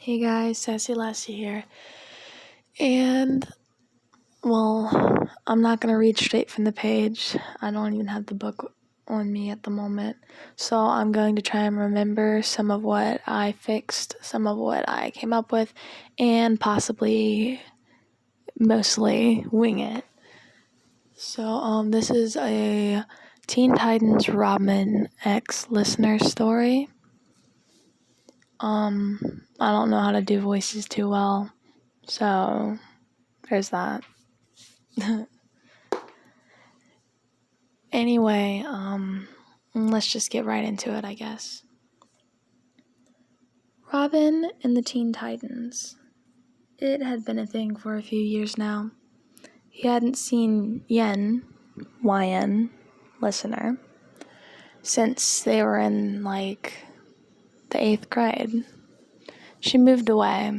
Hey guys, Sassy Lassie here. And, well, I'm not going to read straight from the page. I don't even have the book on me at the moment. So I'm going to try and remember some of what I fixed, some of what I came up with, and possibly, mostly, wing it. So, this is a Teen Titans Robin X listener story. I don't know how to do voices too well, so there's that. Anyway, let's just get right into it, I guess. Robin and the Teen Titans. It had been a thing for a few years now. He hadn't seen Yen, YN, listener, since they were in, the 8th grade. She moved away,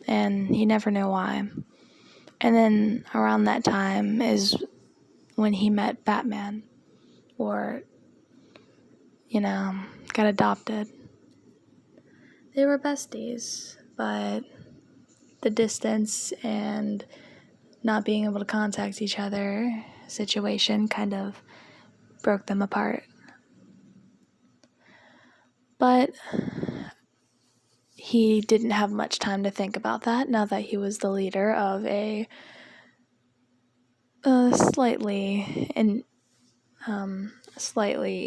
and he never knew why. And then around that time is when he met Batman, or, got adopted. They were besties, but the distance and not being able to contact each other situation kind of broke them apart. But he didn't have much time to think about that now that he was the leader of a slightly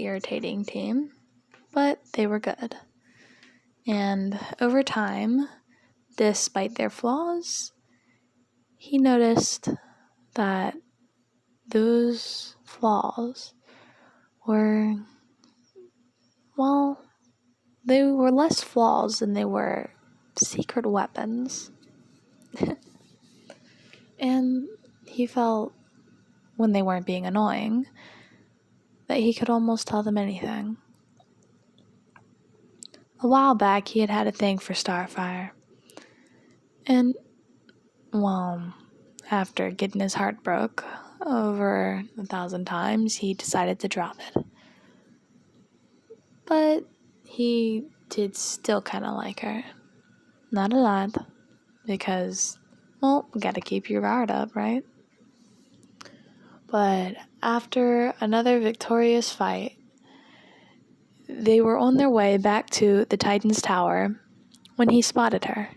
irritating team, but they were good. And over time, despite their flaws, he noticed that those flaws were, they were less flaws than they were secret weapons. And he felt, when they weren't being annoying, that he could almost tell them anything. A while back, he had a thing for Starfire. And, after getting his heart broke over 1,000 times, he decided to drop it. But he did still kind of like her. Not a lot, because, gotta keep your guard up, right? But after another victorious fight, they were on their way back to the Titan's Tower when he spotted her.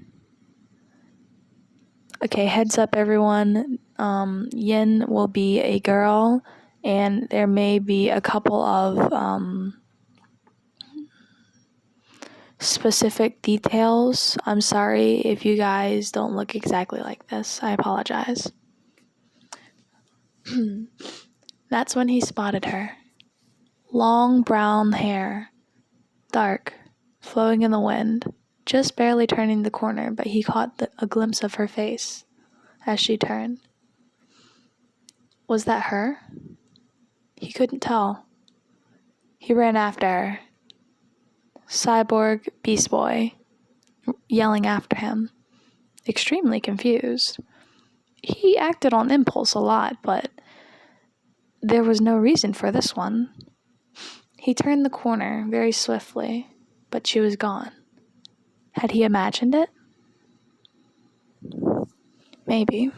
Okay, heads up everyone, Yin will be a girl, and there may be a couple of specific details. I'm sorry if you guys don't look exactly like this. I apologize. That's when he spotted her. Long brown hair, dark, flowing in the wind, just barely turning the corner, but he caught a glimpse of her face as she turned. Was that her? He couldn't tell. He ran after her. Cyborg Beast Boy, yelling after him, extremely confused. He acted on impulse a lot, but there was no reason for this one. He turned the corner very swiftly, but she was gone. Had he imagined it? Maybe.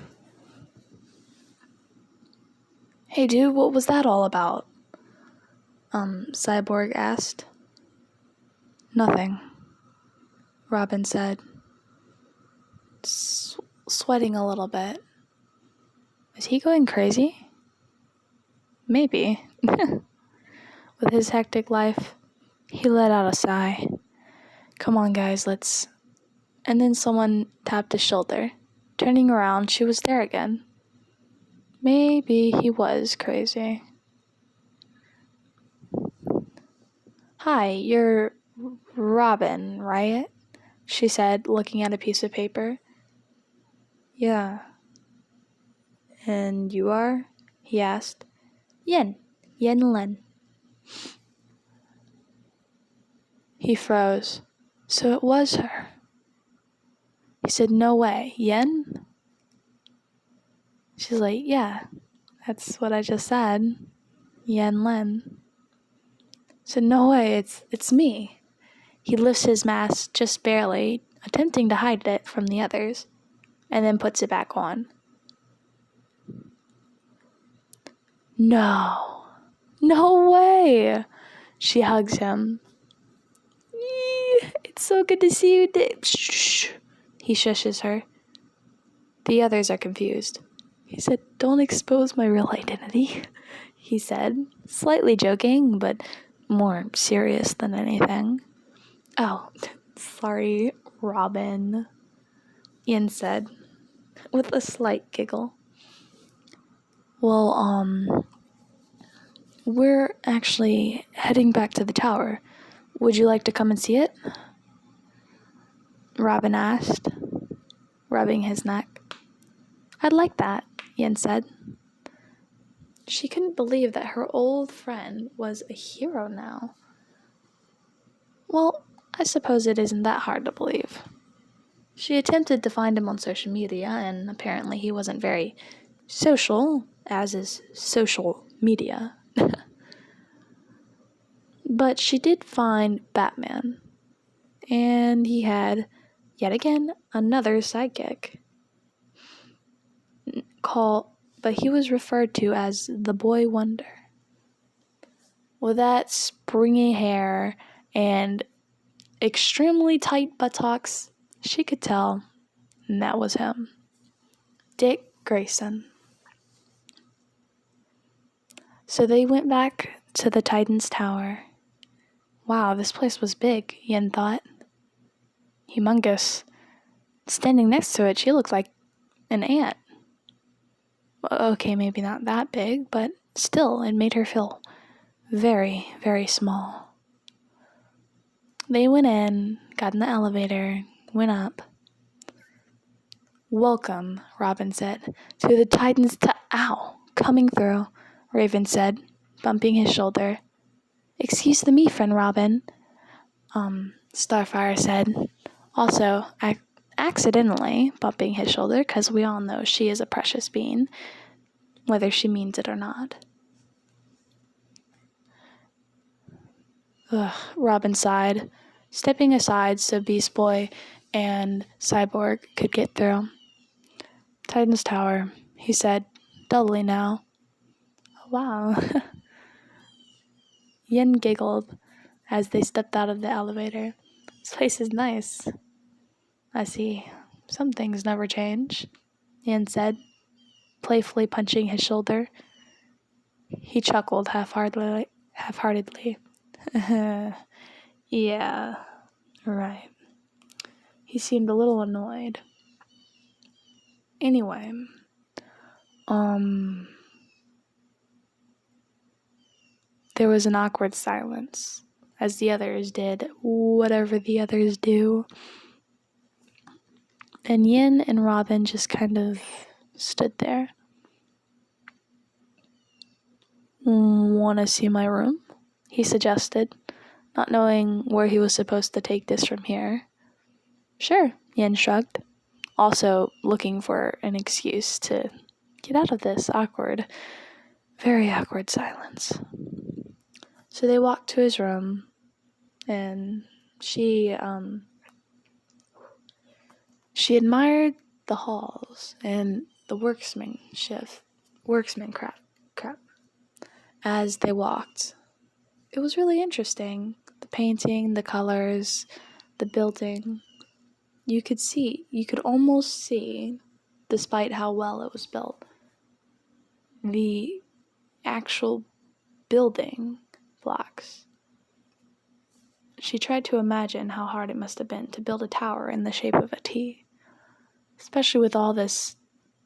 Hey dude, what was that all about? Cyborg asked. Nothing, Robin said, sweating a little bit. Is he going crazy? Maybe. With his hectic life, he let out a sigh. Come on, guys, let's... And then someone tapped his shoulder. Turning around, she was there again. Maybe he was crazy. Hi, you're Robin, right? She said, looking at a piece of paper. Yeah. And you are? He asked. Yen Len. He froze. So it was her. He said, no way. Yen? She's like, yeah, that's what I just said. Yen Len. Said, no way, it's me. He lifts his mask just barely, attempting to hide it from the others, and then puts it back on. No way! She hugs him. It's so good to see you. Shh. He shushes her. The others are confused. He said, "Don't expose my real identity," he said, slightly joking, but more serious than anything. "Oh, sorry, Robin," Ian said, with a slight giggle. "Well, we're actually heading back to the tower. Would you like to come and see it?" Robin asked, rubbing his neck. "I'd like that," Ian said. She couldn't believe that her old friend was a hero now. Well, I suppose it isn't that hard to believe. She attempted to find him on social media, and apparently he wasn't very social, as is social media. But she did find Batman, and he had, yet again, another sidekick. But he was referred to as the Boy Wonder. With that springy hair and extremely tight buttocks, she could tell that was him. Dick Grayson. So they went back to the Titan's tower. Wow, this place was big, Yen thought. Humongous. Standing next to it, she looked like an ant. Okay, maybe not that big, but still, it made her feel very, very small. They went in, got in the elevator, went up. "Welcome," Robin said, "to the Titan's Ow! Coming through," Raven said, bumping his shoulder. "Excuse the me, friend Robin," Starfire said, also accidentally bumping his shoulder, because we all know she is a precious being, whether she means it or not. Ugh, Robin sighed, stepping aside so Beast Boy and Cyborg could get through. "Titan's Tower," he said, dully now. "Wow." Yen giggled as they stepped out of the elevator. "This place is nice." "I see. Some things never change," Yen said, playfully punching his shoulder. He chuckled half-heartedly. "Yeah, right." He seemed a little annoyed. Anyway, there was an awkward silence as the others did whatever the others do. And Yin and Robin just kind of stood there. "Want to see my room?" he suggested, not knowing where he was supposed to take this from here. "Sure," Yin shrugged, also looking for an excuse to get out of this awkward, very awkward silence. So they walked to his room, and she admired the halls and the workmanship as they walked. It was really interesting. The painting, the colors, the building. You could almost see, despite how well it was built, the actual building blocks. She tried to imagine how hard it must have been to build a tower in the shape of a T, especially with all this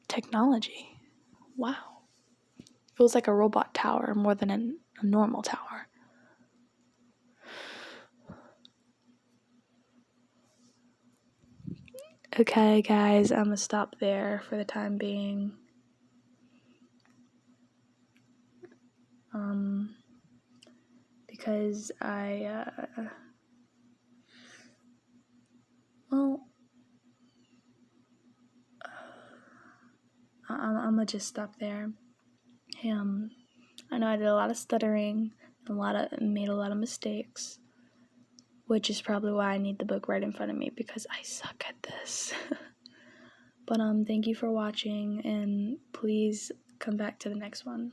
technology. Wow. It was like a robot tower more than a normal tower. Okay, guys, I'm gonna stop there for the time being. Because I'm gonna just stop there. I know I did a lot of stuttering, made a lot of mistakes, which is probably why I need the book right in front of me, because I suck at this. But thank you for watching, and please come back to the next one.